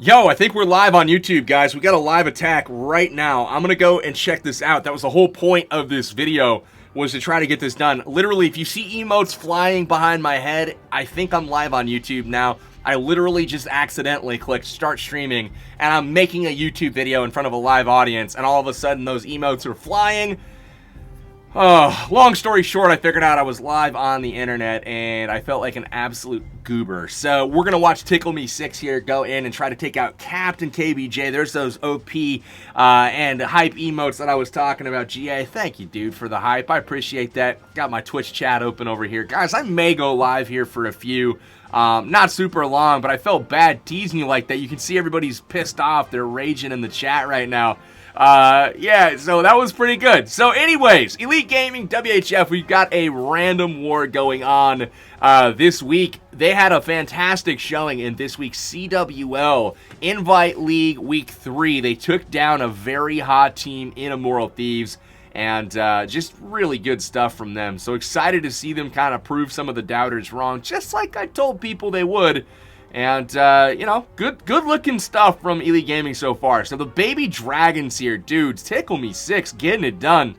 Yo, I think we're live on YouTube, guys. We got a live attack right now. I'm gonna go and check this out. That was the whole point of this video, was to try to get this done. Literally, if you see emotes flying behind my head, I think I'm live on YouTube now. I literally just accidentally clicked start streaming, and I'm making a YouTube video in front of a live audience, and all of a sudden those emotes are flying. Long story short, I figured out I was live on the internet, and I felt like an absolute goober. So we're going to watch Tickle Me 6 here go in and try to take out Captain KBJ. There's those OP and hype emotes that I was talking about. GA, thank you, dude, for the hype. I appreciate that. Got my Twitch chat open over here. Guys, I may go live here for a few. Not super long, but I felt bad teasing you like that. You can see everybody's pissed off. They're raging in the chat right now. Yeah, so that was pretty good. So anyways, Elite Gaming, WHF, we've got a random war going on this week. They had a fantastic showing in this week's CWL Invite League Week 3. They took down a very hot team in Immoral Thieves, and just really good stuff from them. So excited to see them kind of prove some of the doubters wrong, just like I told people they would. And, you know, good looking stuff from Elite Gaming so far. So the baby dragons here, dudes, Tickle Me 6, getting it done.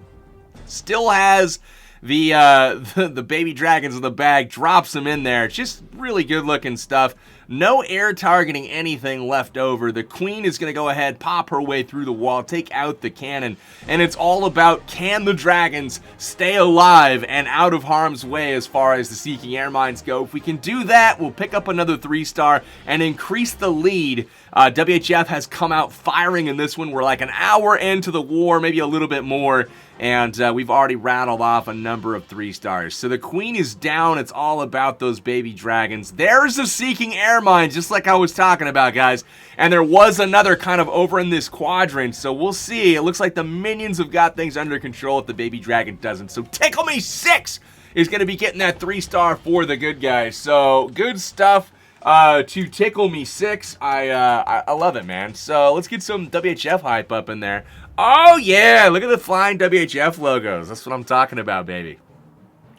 Still has the baby dragons in the bag, drops them in there. Just really good looking stuff. No air targeting anything left over. The queen is going to go ahead, pop her way through the wall, take out the cannon. And it's all about, can the dragons stay alive and out of harm's way as far as the Seeking Air Mines go? If we can do that, we'll pick up another 3-star and increase the lead. WHF has come out firing in this one. We're like an hour into the war, maybe a little bit more. And we've already rattled off a number of 3-stars. So the queen is down. It's all about those baby dragons. There's the Seeking Air Mines, just like I was talking about, guys. And there was another kind of over in this quadrant. So we'll see. It looks like the minions have got things under control if the baby dragon doesn't. So Tickle Me 6 is going to be getting that 3-star for the good guys. So good stuff to Tickle Me 6. I love it, man. So let's get some WHF hype up in there. Oh, yeah, look at the flying WHF logos. That's what I'm talking about, baby.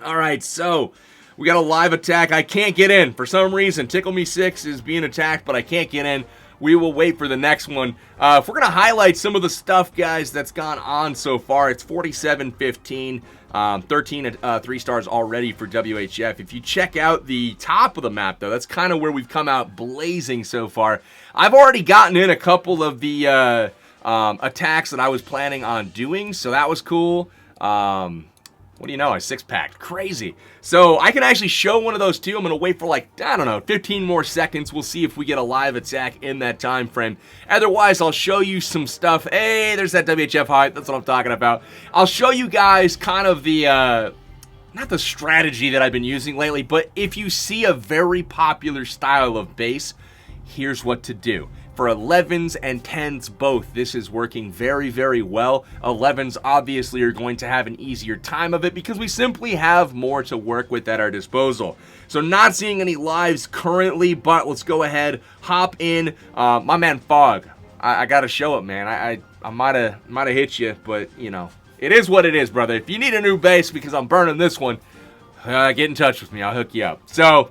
All right, so we got a live attack. I can't get in. For some reason, Tickle Me 6 is being attacked, but I can't get in. We will wait for the next one. If we're going to highlight some of the stuff, guys, that's gone on so far, it's 47-15, 13 3-stars already for WHF. If you check out the top of the map, though, that's kind of where we've come out blazing so far. I've already gotten in a couple of the attacks that I was planning on doing, so that was cool. What do you know, I 6-packed. Crazy. So I can actually show one of those too. I'm going to wait for like, I don't know, 15 more seconds. We'll see if we get a live attack in that time frame. Otherwise, I'll show you some stuff. Hey, there's that WHF hype. That's what I'm talking about. I'll show you guys kind of the, not the strategy that I've been using lately, but if you see a very popular style of base, here's what to do. For 11s and 10s both, this is working very, very well. 11s obviously are going to have an easier time of it because we simply have more to work with at our disposal. So not seeing any lives currently, but let's go ahead, hop in. My man Fog, I gotta show it, man. I might have hit you, but you know, it is what it is, brother. If you need a new base because I'm burning this one, get in touch with me. I'll hook you up. So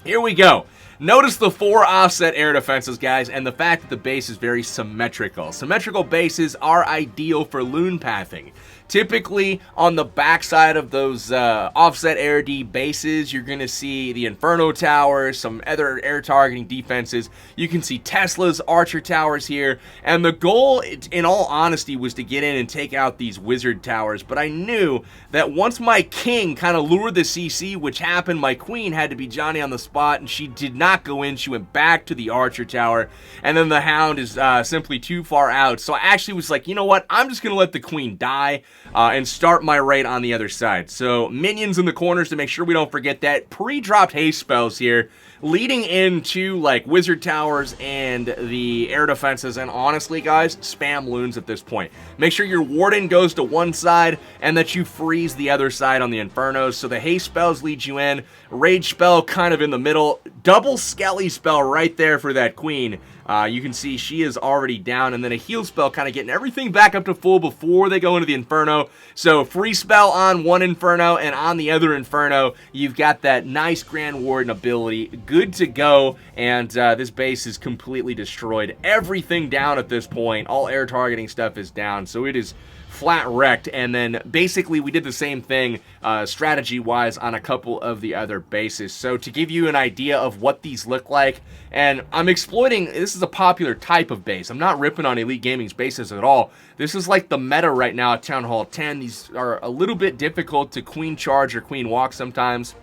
here we go. Notice the 4 offset air defenses, guys, and the fact that the base is very symmetrical. Symmetrical bases are ideal for loon pathing. Typically, on the backside of those offset air D bases, you're going to see the Inferno Towers, some other air targeting defenses. You can see Tesla's Archer Towers here. And the goal, in all honesty, was to get in and take out these Wizard Towers. But I knew that once my King kind of lured the CC, which happened, my Queen had to be Johnny on the spot, and she did not go in. She went back to the Archer Tower. And then the Hound is simply too far out. So I actually was like, you know what? I'm just going to let the Queen die. And start my raid on the other side. So minions in the corners to make sure we don't forget that. Pre-dropped haste spells here, leading into like Wizard Towers and the air defenses. And honestly, guys, spam loons at this point. Make sure your Warden goes to one side and that you freeze the other side on the Infernos. So the haste spells lead you in. Rage spell kind of in the middle. Double Skelly spell right there for that Queen. You can see she is already down. And then a heal spell kind of getting everything back up to full before they go into the Inferno. Inferno. So free spell on one Inferno, and on the other Inferno, you've got that nice Grand Warden ability. Good to go, and this base is completely destroyed. Everything down at this point. All air targeting stuff is down, so it is flat wrecked. And then basically we did the same thing strategy wise on a couple of the other bases. So to give you an idea of what these look like, and I'm exploiting, this is a popular type of base. I'm not ripping on Elite Gaming's bases at all. This is like the meta right now at Town Hall 10. These are a little bit difficult to queen charge or queen walk sometimes,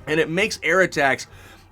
and it makes air attacks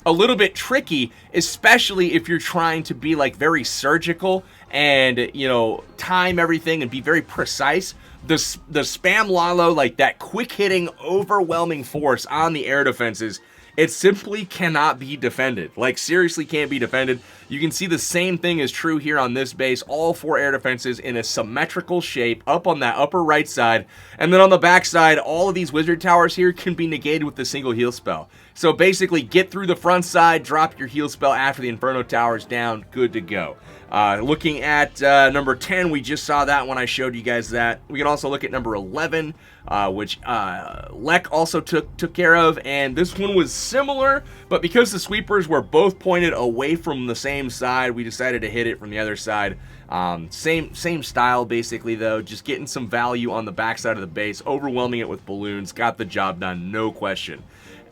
a little bit tricky, especially if you're trying to be like very surgical and, you know, time everything and be very precise. The spam Lalo, like that quick hitting, overwhelming force on the air defenses, it simply cannot be defended. Like, seriously can't be defended. You can see the same thing is true here on this base. All 4 air defenses in a symmetrical shape up on that upper right side. And then on the back side, all of these wizard towers here can be negated with a single heal spell. So basically, get through the front side, drop your heal spell after the Inferno towers down, good to go. Looking at number 10, we just saw that when I showed you guys that. We can also look at number 11, which Lek also took care of, and this one was similar, but because the sweepers were both pointed away from the same side, we decided to hit it from the other side. Same style basically though, just getting some value on the backside of the base, overwhelming it with balloons, got the job done, no question.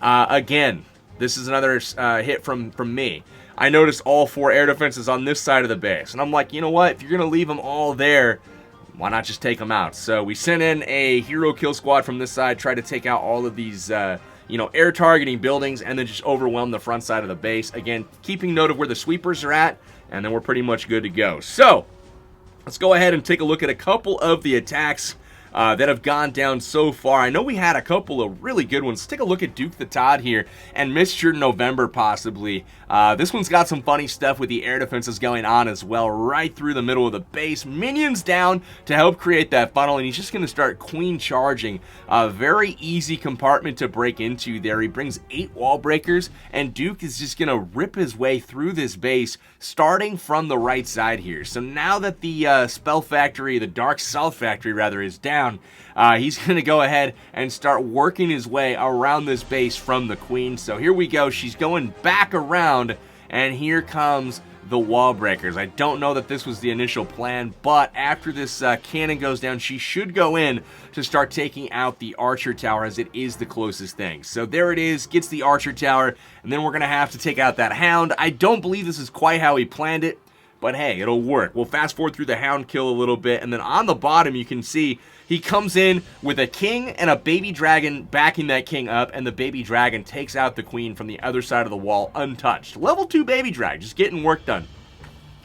Again, this is another hit from me. I noticed all 4 air defenses on this side of the base, and I'm like, you know what, if you're gonna leave them all there, why not just take them out? So we sent in a hero kill squad from this side, tried to take out all of these you know, air targeting buildings, and then just overwhelm the front side of the base. Again, keeping note of where the sweepers are at, and then we're pretty much good to go. So let's go ahead and take a look at a couple of the attacks that have gone down so far. I know we had a couple of really good ones. Let's take a look at Duke the Todd here and Mr. November possibly. This one's got some funny stuff with the air defenses going on as well, right through the middle of the base. Minions down to help create that funnel, and he's just going to start queen charging. A very easy compartment to break into there. He brings 8 wall breakers, and Duke is just going to rip his way through this base, starting from the right side here. So now that the Spell Factory, the Dark South Factory rather, is down, he's going to go ahead and start working his way around this base from the queen. So here we go. She's going back around, and here comes the wall breakers. I don't know that this was the initial plan, but after this cannon goes down, she should go in to start taking out the archer tower, as it is the closest thing. So there it is, gets the archer tower, and then we're going to have to take out that hound. I don't believe this is quite how he planned it, but hey, it'll work. We'll fast forward through the hound kill a little bit, and then on the bottom you can see he comes in with a king and a baby dragon backing that king up, and the baby dragon takes out the queen from the other side of the wall untouched. Level 2 baby drag, just getting work done.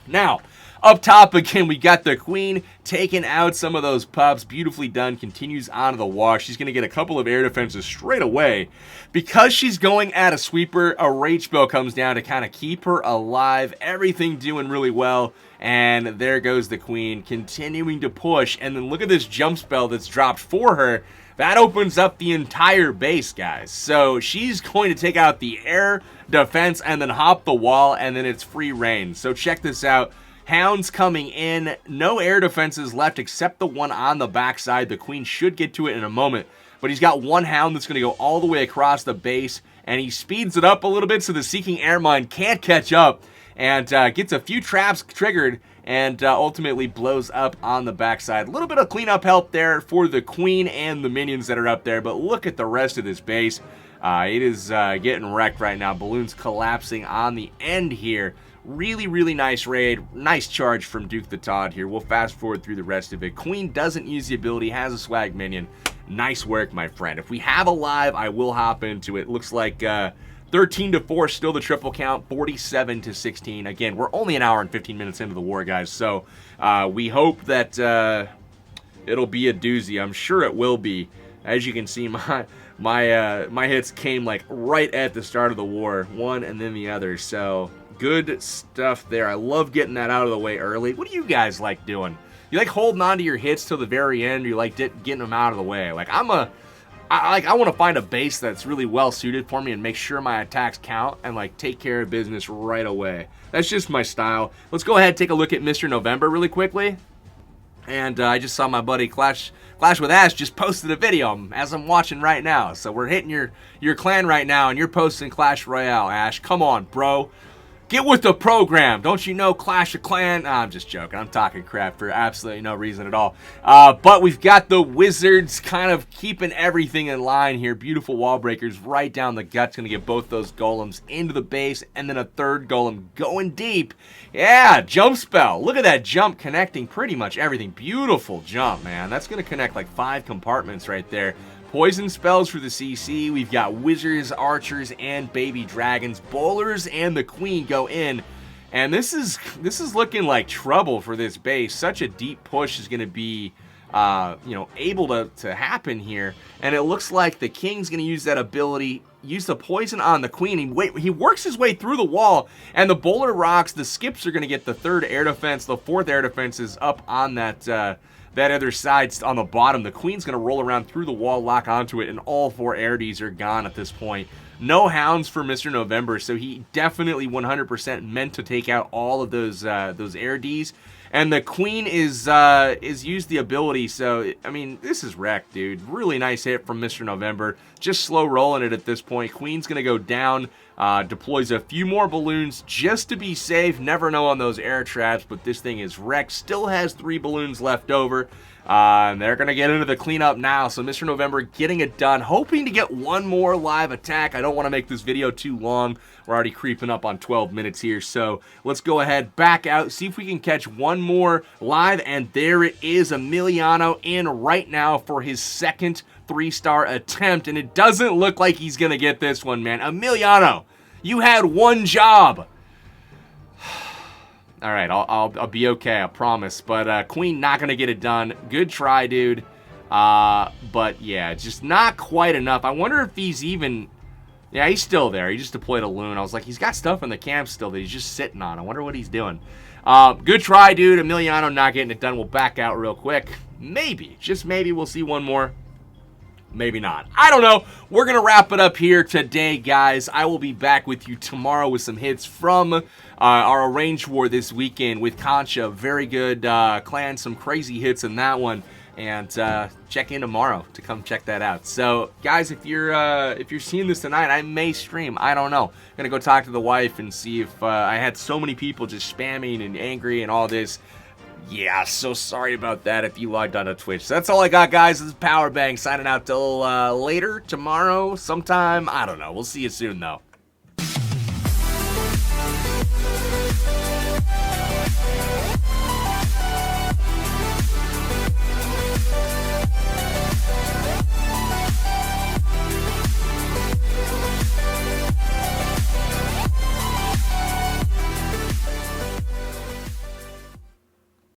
Now, up top again, we got the queen taking out some of those pups. Beautifully done. Continues onto the wall. She's going to get a couple of air defenses straight away. Because she's going at a sweeper, a rage spell comes down to kind of keep her alive. Everything doing really well. And there goes the queen, continuing to push. And then look at this jump spell that's dropped for her. That opens up the entire base, guys. So she's going to take out the air defense and then hop the wall, and then it's free reign. So check this out. Hounds coming in. No air defenses left except the one on the backside. The queen should get to it in a moment. But he's got one hound that's going to go all the way across the base, and he speeds it up a little bit so the Seeking Airmine can't catch up, and gets a few traps triggered, and ultimately blows up on the backside. A little bit of cleanup help there for the queen and the minions that are up there, but look at the rest of this base. It is getting wrecked right now. Balloons collapsing on the end here. Really, really nice raid. Nice charge from Duke the Todd here. We'll fast forward through the rest of it. Queen doesn't use the ability, has a swag minion. Nice work, my friend. If we have a live, I will hop into it. Looks like 13-4, still the triple count, 47-16. Again, we're only an hour and 15 minutes into the war, guys, so we hope that it'll be a doozy. I'm sure it will be. As you can see, my hits came like right at the start of the war, one and then the other, so good stuff there. I love getting that out of the way early. What do you guys like doing? You like holding on to your hits till the very end, or you like getting them out of the way? Like, I want to find a base that's really well suited for me and make sure my attacks count and like take care of business right away. That's just my style. Let's go ahead and take a look at Mr. November really quickly. And I just saw my buddy Clash with Ash just posted a video as I'm watching right now. So we're hitting your clan right now, and you're posting Clash Royale, Ash. Come on, bro. Get with the program. Don't you know Clash of Clan? Nah, I'm just joking. I'm talking crap for absolutely no reason at all. But we've got the Wizards kind of keeping everything in line here. Beautiful wall breakers right down the gut's going to get both those golems into the base, and then a third golem going deep. Yeah, jump spell. Look at that jump connecting pretty much everything. Beautiful jump, man. That's going to connect like 5 compartments right there. Poison spells for the CC. We've got wizards, archers, and baby dragons. Bowlers and the queen go in. And this is looking like trouble for this base. Such a deep push is going to be able to happen here. And it looks like the king's going to use that ability, use the poison on the queen. He works his way through the wall, and the bowler rocks. The skips are going to get the 3rd air defense. The 4th air defense is up on that other side on the bottom. The queen's going to roll around through the wall, lock onto it, and all 4 air Ds are gone at this point. No hounds for Mr. November, so he definitely 100% meant to take out all of those air Ds. And the queen is used the ability, so, I mean, this is wrecked, dude. Really nice hit from Mr. November. Just slow rolling it at this point. Queen's going to go down, deploys a few more balloons just to be safe. Never know on those air traps, but this thing is wrecked. Still has 3 balloons left over. And they're going to get into the cleanup now. So Mr. November getting it done, hoping to get one more live attack. I don't want to make this video too long. We're already creeping up on 12 minutes here. So let's go ahead, back out, see if we can catch one more live. And there it is, Emiliano in right now for his 2nd 3-star attempt. And it doesn't look like he's going to get this one, man. Emiliano, you had one job. All right, I'll be okay, I promise. But Queen not going to get it done. Good try, dude. But yeah, just not quite enough. I wonder if he's even... Yeah, he's still there. He just deployed a loon. I was like, he's got stuff in the camp still that he's just sitting on. I wonder what he's doing. Good try, dude. Emiliano not getting it done. We'll back out real quick. Maybe, just maybe, we'll see one more. Maybe not. I don't know. We're going to wrap it up here today, guys. I will be back with you tomorrow with some hits from our arranged war this weekend with Concha. Very good clan. Some crazy hits in that one. And check in tomorrow to come check that out. So, guys, if you're seeing this tonight, I may stream. I don't know. I'm going to go talk to the wife and see if I had so many people just spamming and angry and all this. Yeah, so sorry about that if you logged on to Twitch. So that's all I got, guys. This is Powerbang signing out till later, tomorrow, sometime. I don't know. We'll see you soon, though.